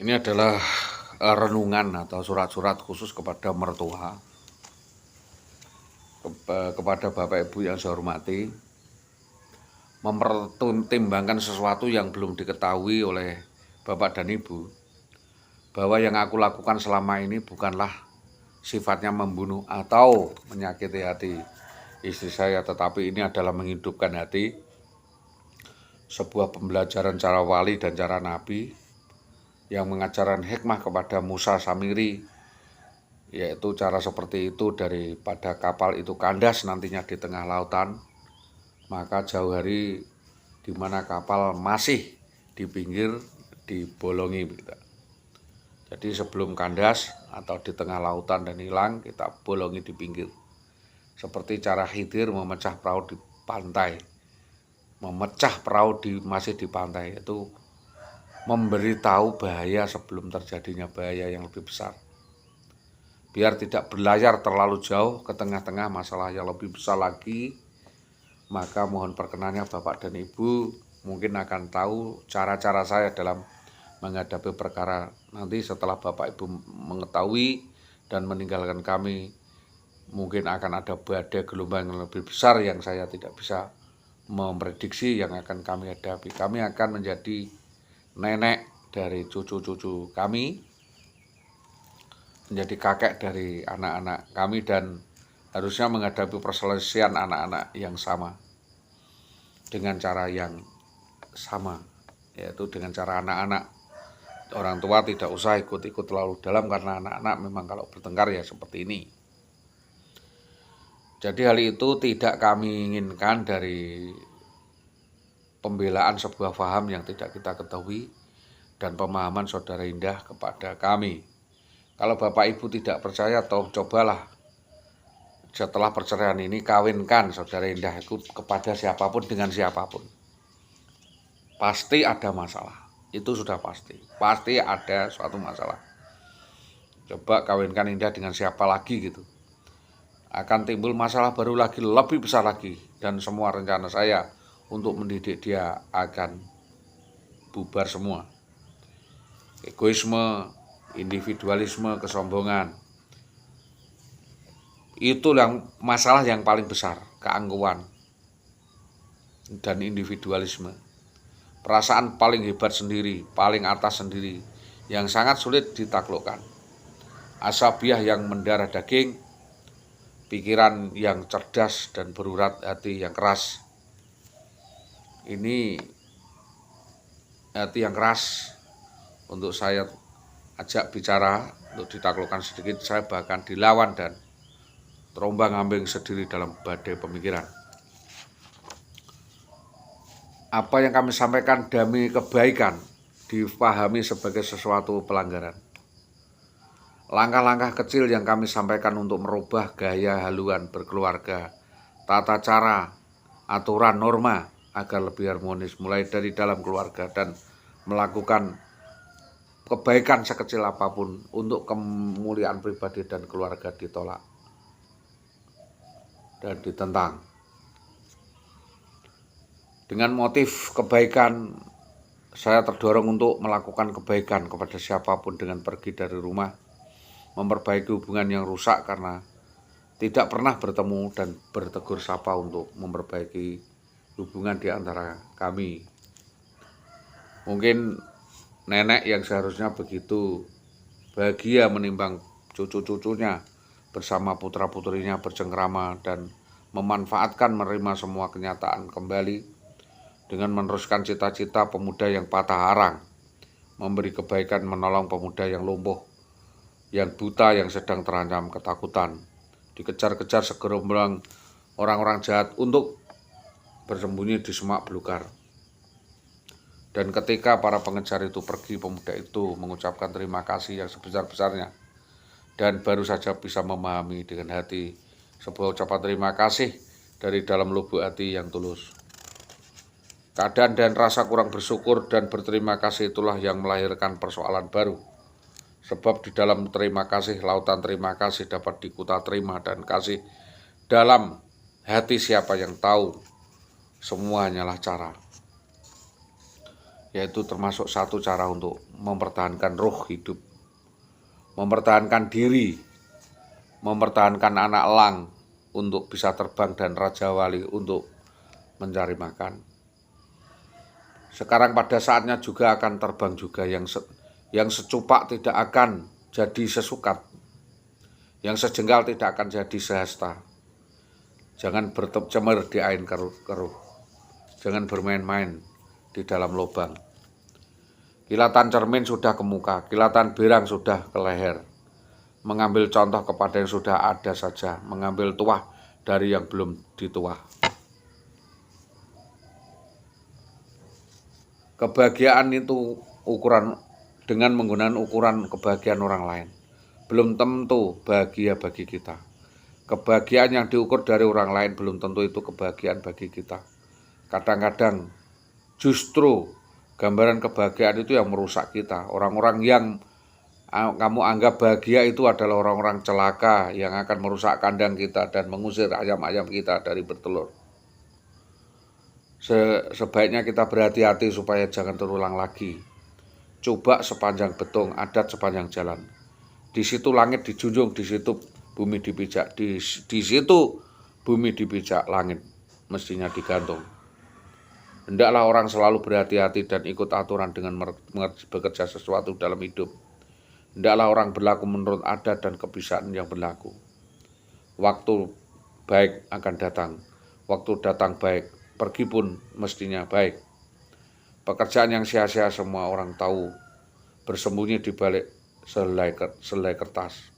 Ini adalah renungan atau surat-surat khusus kepada mertua, kepada Bapak Ibu yang saya hormati, mempertimbangkan sesuatu yang belum diketahui oleh Bapak dan Ibu, bahwa yang aku lakukan selama ini bukanlah sifatnya membunuh atau menyakiti hati istri saya, tetapi ini adalah menghidupkan hati, sebuah pembelajaran cara wali dan cara nabi yang mengajarkan hikmah kepada Musa Samiri, yaitu cara seperti itu daripada kapal itu kandas nantinya di tengah lautan, maka jauh hari di mana kapal masih di pinggir dibolongi. Jadi sebelum kandas atau di tengah lautan dan hilang, kita bolongi di pinggir. Seperti cara Khidir memecah perahu di pantai, memecah perahu masih di pantai, itu memberitahu bahaya sebelum terjadinya bahaya yang lebih besar. Biar tidak berlayar terlalu jauh ke tengah-tengah masalah yang lebih besar lagi, maka mohon perkenannya Bapak dan Ibu mungkin akan tahu cara-cara saya dalam menghadapi perkara nanti setelah Bapak Ibu mengetahui dan meninggalkan kami. Mungkin akan ada badai gelombang yang lebih besar yang saya tidak bisa memprediksi yang akan kami hadapi. Kami akan menjadi nenek dari cucu-cucu kami, menjadi kakek dari anak-anak kami, dan harusnya menghadapi perselisihan anak-anak yang sama dengan cara yang sama, yaitu dengan cara anak-anak. Orang tua tidak usah ikut-ikut terlalu dalam karena anak-anak memang kalau bertengkar ya seperti ini. Jadi hal itu tidak kami inginkan dari pembelaan sebuah paham yang tidak kita ketahui dan pemahaman Saudara Indah kepada kami. Kalau Bapak Ibu tidak percaya, atau cobalah setelah perceraian ini kawinkan Saudara Indah itu kepada siapapun dengan siapapun. Pasti ada masalah, itu sudah pasti. Pasti ada suatu masalah. Coba kawinkan Indah dengan siapa lagi gitu, akan timbul masalah baru lagi, lebih besar lagi. Dan semua rencana saya untuk mendidik dia akan bubar semua. Egoisme, individualisme, kesombongan, itu yang masalah yang paling besar. Keangkuhan dan individualisme, perasaan paling hebat sendiri, paling atas sendiri, yang sangat sulit ditaklukkan. Asabiah yang mendarah daging, pikiran yang cerdas dan berurat hati yang keras. Ini hati yang keras untuk saya ajak bicara, untuk ditaklukkan sedikit, saya bahkan dilawan dan terombang-ambing sendiri dalam badai pemikiran. Apa yang kami sampaikan demi kebaikan dipahami sebagai sesuatu pelanggaran. Langkah-langkah kecil yang kami sampaikan untuk merubah gaya haluan berkeluarga, tata cara, aturan, norma agar lebih harmonis mulai dari dalam keluarga, dan melakukan kebaikan sekecil apapun untuk kemuliaan pribadi dan keluarga ditolak dan ditentang. Dengan motif kebaikan, saya terdorong untuk melakukan kebaikan kepada siapapun dengan pergi dari rumah, memperbaiki hubungan yang rusak karena tidak pernah bertemu, dan bertegur sapa untuk memperbaiki hubungan di antara kami. Mungkin nenek yang seharusnya begitu bahagia menimbang cucu-cucunya bersama putra-putrinya bercengkrama dan memanfaatkan menerima semua kenyataan kembali dengan meneruskan cita-cita pemuda yang patah arang, memberi kebaikan, menolong pemuda yang lumpuh, yang buta, yang sedang terancam ketakutan, dikejar-kejar segerombol orang-orang jahat untuk bersembunyi di semak belukar. Dan ketika para pengejar itu pergi, pemuda itu mengucapkan terima kasih yang sebesar-besarnya, dan baru saja bisa memahami dengan hati sebuah ucapan terima kasih dari dalam lubuk hati yang tulus. Keadaan dan rasa kurang bersyukur dan berterima kasih itulah yang melahirkan persoalan baru. Sebab di dalam terima kasih, lautan terima kasih dapat dikuta terima, dan kasih dalam hati siapa yang tahu, semua hanyalah cara. yaitu termasuk satu cara untuk mempertahankan roh hidup, mempertahankan diri, mempertahankan anak elang untuk bisa terbang dan Raja Wali untuk mencari makan. Sekarang pada saatnya juga akan terbang juga, yang secupak tidak akan jadi sesukat, yang sejengkal tidak akan jadi sehasta. Jangan bercemir di air keruh, jangan bermain-main di dalam lubang. Kilatan cermin sudah ke muka, kilatan berang sudah ke leher. Mengambil contoh kepada yang sudah ada saja, mengambil tuah dari yang belum dituah. Kebahagiaan itu ukuran dengan menggunakan ukuran kebahagiaan orang lain. Belum tentu bahagia bagi kita. Kebahagiaan yang diukur dari orang lain belum tentu itu kebahagiaan bagi kita. Kadang-kadang justru gambaran kebahagiaan itu yang merusak kita. Orang-orang yang kamu anggap bahagia itu adalah orang-orang celaka yang akan merusak kandang kita dan mengusir ayam-ayam kita dari bertelur. Sebaiknya kita berhati-hati supaya jangan terulang lagi. Coba sepanjang betung, adat sepanjang jalan. Di situ langit dijunjung, di situ bumi dipijak, di situ bumi dipijak, langit mestinya digantung. Hendaklah orang selalu berhati-hati dan ikut aturan dengan bekerja sesuatu dalam hidup. Hendaklah orang berlaku menurut adat dan kebiasaan yang berlaku. Waktu baik akan datang, waktu datang baik, pergi pun mestinya baik. Pekerjaan yang sia-sia semua orang tahu, bersembunyi di balik selai kertas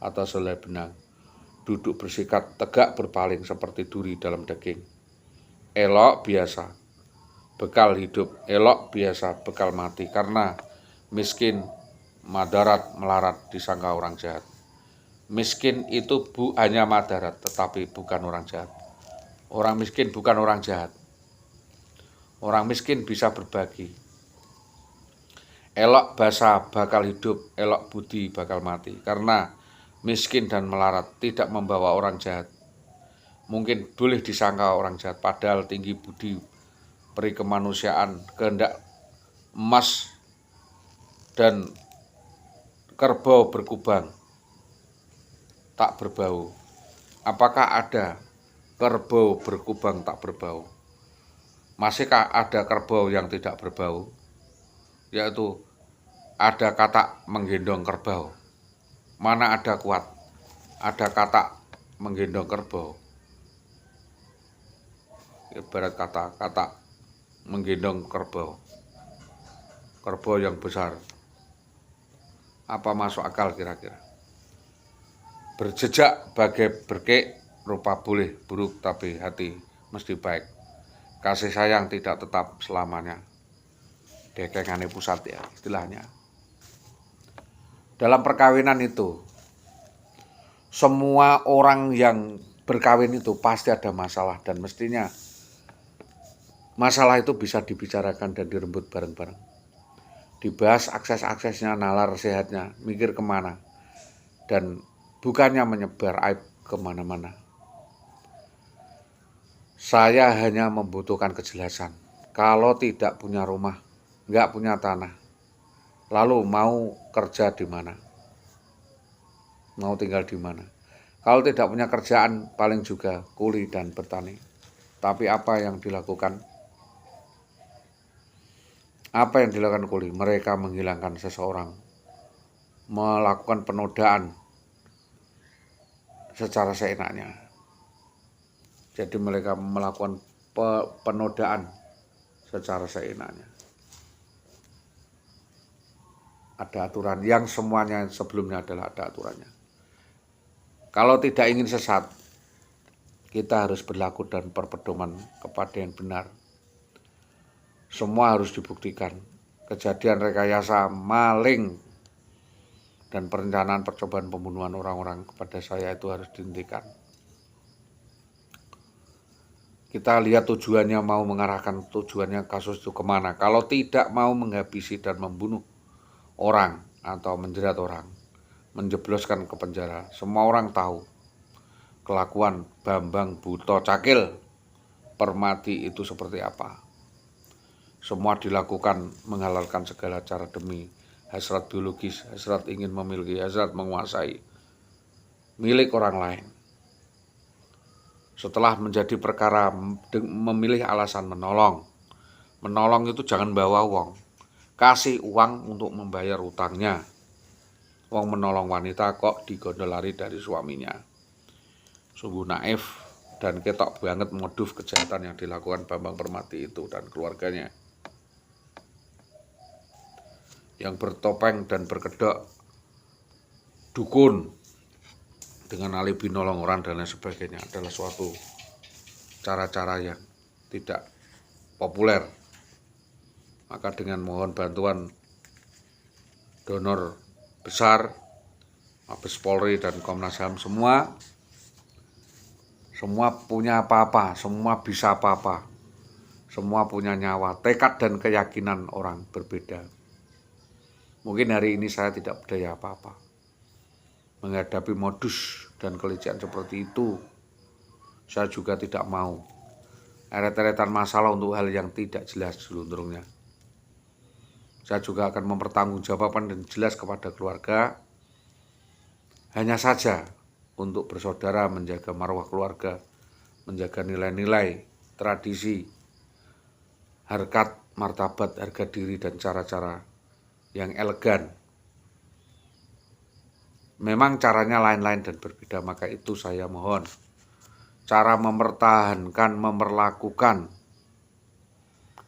atau selai benang. Duduk bersikap tegak berpaling seperti duri dalam daging. Elok biasa, bekal hidup. Elok biasa, bekal mati. Karena miskin, madarat, melarat disangka orang jahat. Miskin itu hanya madarat, tetapi bukan orang jahat. Orang miskin bukan orang jahat. Orang miskin bisa berbagi. Elok basa bakal hidup, elok budi bakal mati. Karena miskin dan melarat tidak membawa orang jahat. Mungkin boleh disangka orang jahat, padahal tinggi budi, peri kemanusiaan, kehendak emas dan kerbau berkubang tak berbau. Apakah ada kerbau berkubang tak berbau? Masihkah ada kerbau yang tidak berbau? Yaitu ada kata menggendong kerbau. Mana ada kuat? Ada kata menggendong kerbau. Ibarat kata menggendong kerbau. Kerbau yang besar. Apa masuk akal kira-kira? Berjejak bagai berkek, rupa boleh buruk tapi hati mesti baik. Kasih sayang tidak tetap selamanya. Dekengane pusat ya istilahnya. Dalam perkawinan itu, semua orang yang berkawin itu pasti ada masalah dan mestinya masalah itu bisa dibicarakan dan dirembut bareng-bareng. Dibahas akses-aksesnya, nalar sehatnya, mikir kemana. Dan bukannya menyebar aib kemana-mana. Saya hanya membutuhkan kejelasan. Kalau tidak punya rumah, nggak punya tanah, lalu mau kerja di mana? Mau tinggal di mana? Kalau tidak punya kerjaan, paling juga kuli dan bertani. Tapi apa yang dilakukan? Apa yang dilakukan kuli? Mereka menghilangkan seseorang, melakukan penodaan secara seenaknya. Jadi mereka melakukan penodaan secara seenaknya. Ada aturan yang semuanya sebelumnya adalah ada aturannya. Kalau tidak ingin sesat, kita harus berlaku dan berpedoman kepada yang benar. Semua harus dibuktikan. Kejadian rekayasa, maling, dan perencanaan percobaan pembunuhan orang-orang kepada saya itu harus dihentikan. Kita lihat tujuannya mau mengarahkan tujuannya kasus itu kemana. Kalau tidak mau menghabisi dan membunuh orang atau menjerat orang, menjebloskan ke penjara. Semua orang tahu kelakuan Bambang Buto Cakil Permati itu seperti apa. semua dilakukan menghalalkan segala cara demi hasrat biologis, hasrat ingin memiliki, hasrat menguasai milik orang lain. Setelah menjadi perkara memilih alasan menolong. Menolong itu jangan bawa uang. Kasih uang untuk membayar utangnya. Wong menolong wanita kok digondolari dari suaminya. Sungguh naif dan ketok banget modus kejahatan yang dilakukan Bambang Permati itu dan keluarganya. Yang bertopeng dan berkedok dukun dengan alibi nolong orang dan lain sebagainya adalah suatu cara-cara yang tidak populer. Maka dengan mohon bantuan donor besar, Mabes Polri dan Komnas HAM semua punya apa-apa, semua bisa apa-apa, semua punya nyawa, tekad dan keyakinan orang berbeda. Mungkin hari ini saya tidak berdaya apa-apa. Menghadapi modus dan kelicikan seperti itu, saya juga tidak mau eret-eretan masalah untuk hal yang tidak jelas selunturnya. Saya juga akan mempertanggungjawabkan dan jelas kepada keluarga, hanya saja untuk bersaudara, menjaga marwah keluarga, menjaga nilai-nilai, tradisi, harkat, martabat, harga diri, dan cara-cara yang elegan. Memang caranya lain-lain dan berbeda, maka itu saya mohon cara mempertahankan, memperlakukan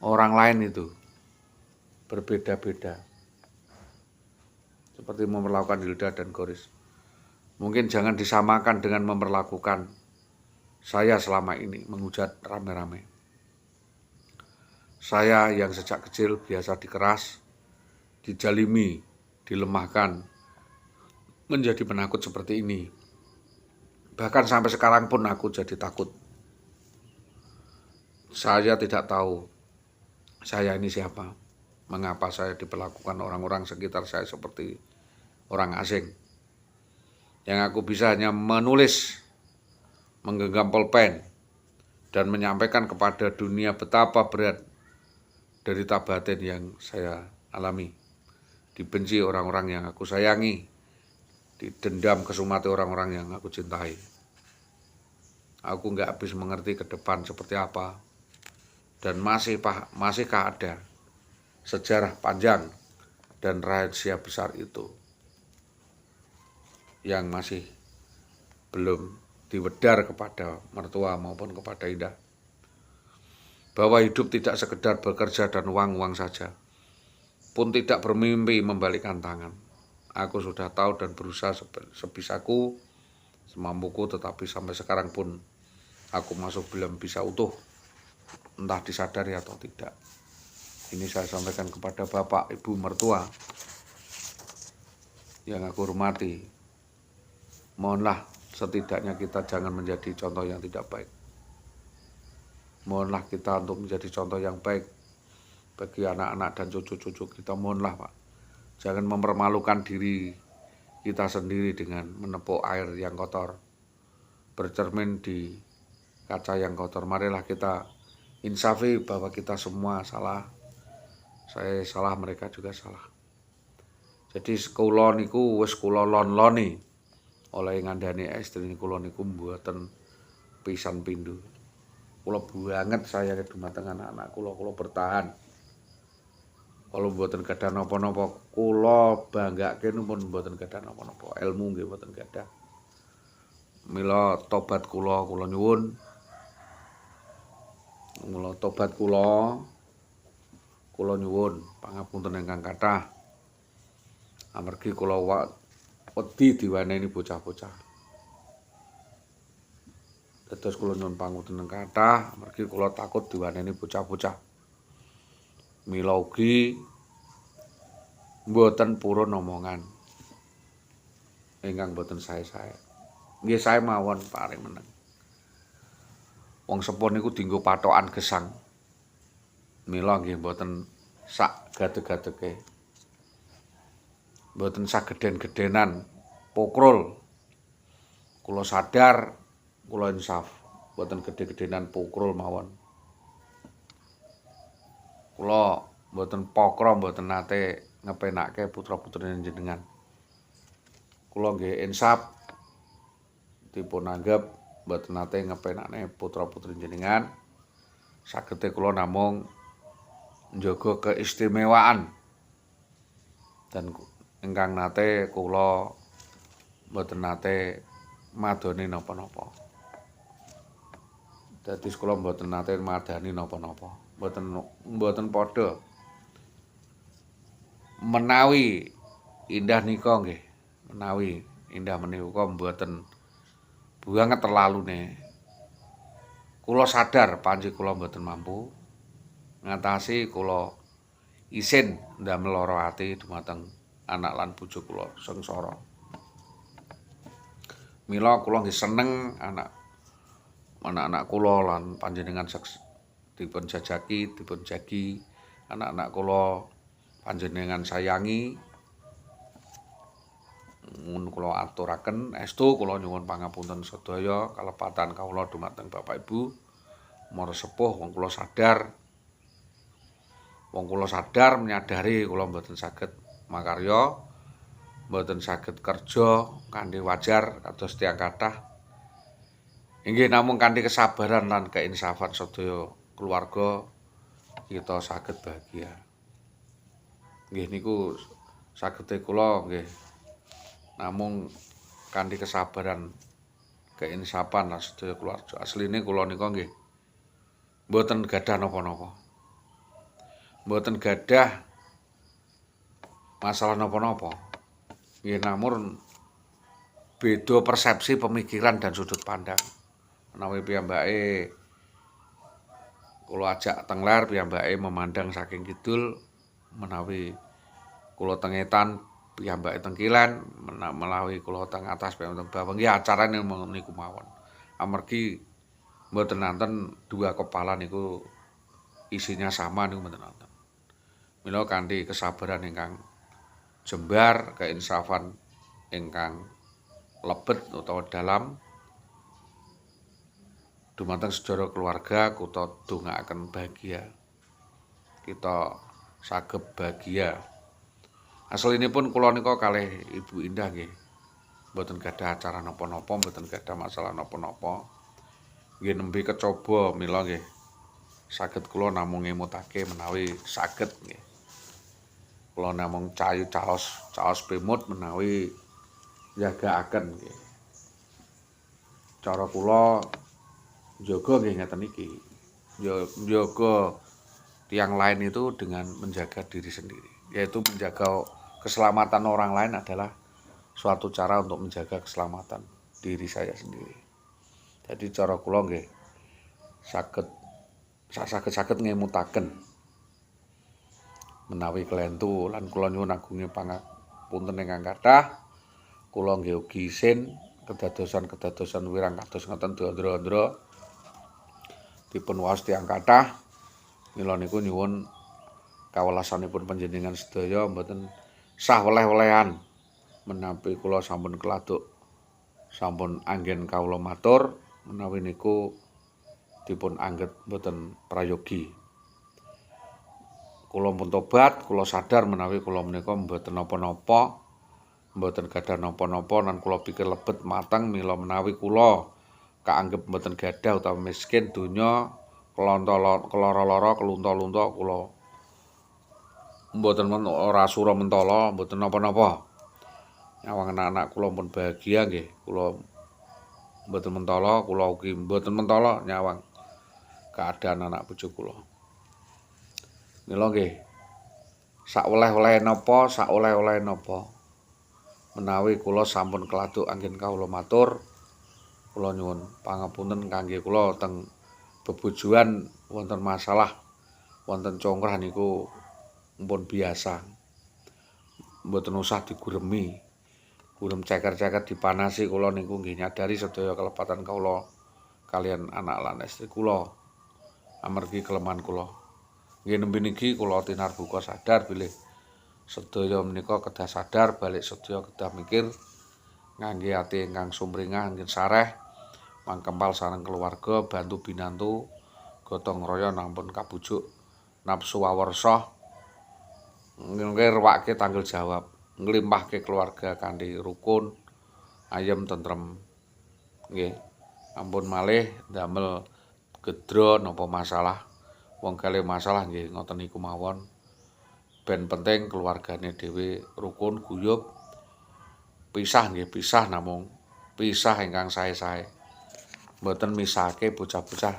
orang lain itu berbeda-beda. Seperti memperlakukan Hilda dan Goris. Mungkin jangan disamakan dengan memperlakukan saya selama ini menghujat rame-rame. Saya yang sejak kecil biasa dikeras, dijalimi, dilemahkan, menjadi penakut seperti ini. Bahkan sampai sekarang pun aku jadi takut. Saya tidak tahu saya ini siapa. Mengapa saya diperlakukan orang-orang sekitar saya seperti orang asing. Yang aku bisa hanya menulis, menggenggam pulpen, dan menyampaikan kepada dunia betapa berat derita batin yang saya alami. Dibenci orang-orang yang aku sayangi, didendam kesumati orang-orang yang aku cintai. Aku nggak habis mengerti ke depan seperti apa, dan masihkah ada sejarah panjang dan rahasia besar itu yang masih belum diwedar kepada mertua maupun kepada Indah. Bahwa hidup tidak sekedar bekerja dan uang-uang saja, pun tidak bermimpi membalikkan tangan. Aku sudah tahu dan berusaha sebisaku, semampuku, tetapi sampai sekarang pun aku masuk belum bisa utuh, entah disadari atau tidak. Ini saya sampaikan kepada Bapak, Ibu, mertua yang aku hormati. Mohonlah setidaknya kita jangan menjadi contoh yang tidak baik. Mohonlah kita untuk menjadi contoh yang baik bagi anak-anak dan cucu-cucu kita. Mohonlah Pak, jangan mempermalukan diri kita sendiri dengan menepuk air yang kotor, bercermin di kaca yang kotor. Marilah kita insafi bahwa kita semua salah. Saya salah, mereka juga salah. Jadi kula niku wis kula lon-loni oleh ngandani istri kula niku mboten pisan pindho. Kula banget saya dumateng anak-anak kula bertahan. Kalau mboten gadah napa-napa, kula banggake pun mboten gadah napa-napa. Ilmu nggih mboten gadah. Mila tobat kula nyuwun. Mula tobat kula nyuwun pangapunten ingkang kathah. Amargi kula wedi diwaneni bocah-bocah. Dados kula nyuwun pangapunten ingkang kathah amargi kula takut diwaneni bocah-bocah. Mila ugi mboten purun omongan ingkang mboten sae-sae. Nggih sae mawon paring meneng. Wong sepuh niku dienggo patokan gesang. Mila nggih mboten sak gadeg-gadege. Mboten sak geden-gedenan pokrol. Kula sadar, kula insaf, mboten gede-gedenan pokrol mawon. kula mboten pokro mboten nate ngepenake putra-putri jenengan. Kula nggih insaf dipun anggap mboten nate ngepenake putra-putri jenengan. Sagete kula namung njaga keistimewaan dan ingkang nate kula mboten nate madoni napa-napa. Dadi kula mboten nate madani napa-napa. Mboten padha. Menawi indah nika nggih, menawi indah menika mboten banget terlalune. Kula sadar panji kula mboten mampu ngatasi, kula isin ndamel lara ati dumateng anak lan bojo kula sengsara. Mila kula nggih seneng anak-anak kula lan panjenengan dipun jagi anak-anak kula panjenengan sayangi. Mun kula aturaken estu kula nyuwun pangapunten sedaya kalepatan kawula dumateng Bapak Ibu para sepuh. Wong kula sadar menyadari kula mboten saged makarya, mboten saged kerja kanthi wajar kados tiyang kathah. Inggih namung kanthi kesabaran lan keinsafan sedaya keluarga kita saged bahagia. Nggih niku sagete kula nggih namung kanthi kesabaran, keinsafan lan sedaya keluarga. Asline kula nika nggih mboten gadah napa-napa. Mboten gadah masalah napa-napa. Nggih namun beda persepsi, pemikiran dan sudut pandang. Menawi piyambake kula ajak teng ler, piyambake memandang saking kidul, menawi kula teng etan piyambake teng kilen, menawi kula teng atas piyambake teng bawah. Nggih acarane niku mawon. Amargi mboten nanten dua kepala niku isinya sama niku mboten nanten. Mila kanthi kesabaran ingkang jembar, keinsafan ingkang lebet utawa dalam dumateng sedaya keluarga kita dongaaken bahagia. Kita saged bahagia. Aslinipun kula nika kalih Ibu Indah nggih mboten gadah acara napa-napa, mboten gadah masalah napa-napa. Nggih nembe kecoba mila nggih saged kula namung ngemutake menawi saged nggih. Kula namung caos pemut menawi njagaaken nggih. Cara kula njaga nggih ngeten iki. Njaga tiang lain itu dengan menjaga diri sendiri, yaitu menjaga keselamatan orang lain adalah suatu cara untuk menjaga keselamatan diri saya sendiri. Jadi cara kula nggih saged ngemutaken menawi kelentu lan kula nyuwun agunge pangapunten ingkang kathah. Kula nggih ugi isin kedadosan wirang kados ngoten dondro-ondro dipun waos tiyang kathah. Mila niku nyuwun kawelasanipun panjenengan sedaya mboten sah weleh-welehan menawi kula sampun keladuk sampun anggen kawula matur menawi niku dipun anggep mboten prayogi. Kula pun tobat, kula sadar menawi kula menika mboten napa-napa, mboten gadah napa-napa lan kula pikir lebet mateng. Mila menawi kula kaanggep mboten gadah utawa miskin donya, kelara-lara, kelunta-lunta, kula mboten ora sura mentala, mboten napa-napa. Nyawang anak-anak kula pun bahagia nggih. Kula mboten mentala, kula ugi mboten mentala nyawang keadaan anak bojo kula. Mila nggih sak oleh-oleh napa menawi kula sampun keladuk anggen kawula matur, kula nyuwun pangapunten kangge kula teng bebojoan wonten masalah, wonten congkrah niku mpun biasa. Mboten usah diguremi. Gurem ceker-ceker dipanasi kula niku nggih nyadari sedaya kelepatan kula kalian anak lan istri kula amargi kelemahan kula. Nggih nembe niki kula tinarbuka sadar bilih sedaya menika kedah sadar balik sedaya kedah mikir ngangge ati ingkang sumringah ingkang sareh mangkempal sareng keluarga bantu binantu gotong royong nampun kabujuk nafsu wawarsa ngerwake tanggung jawab, nglimpahke keluarga kanthi rukun, ayem tentrem. Nggih. Ampun malih damel gedra napa masalah. Wong kalih masalah nggih ngoten niku mawon. Ben penting keluargane dhewe rukun guyub. Pisah nggih pisah namung pisah ingkang sae-sae. Mboten misahke bocah-bocah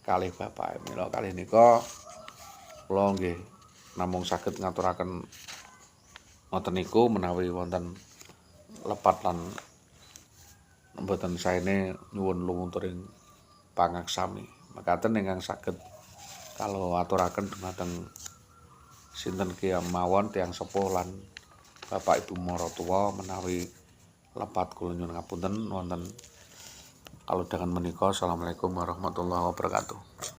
kalih bapake. Mila kalih nika kula nggih namung saged ngaturaken ngoten niku menawi wonten lepat lan mboten saene nyuwun lumunturing pangaksami. Mekaten ingkang saged kalau aturaken dumateng sinten kemawon tiyang sepuh lan Bapak Ibu Maratuwa menawi lepat kula nyuwun ngapunten wonten kalodhangan menika. Assalamualaikum warahmatullahi wabarakatuh.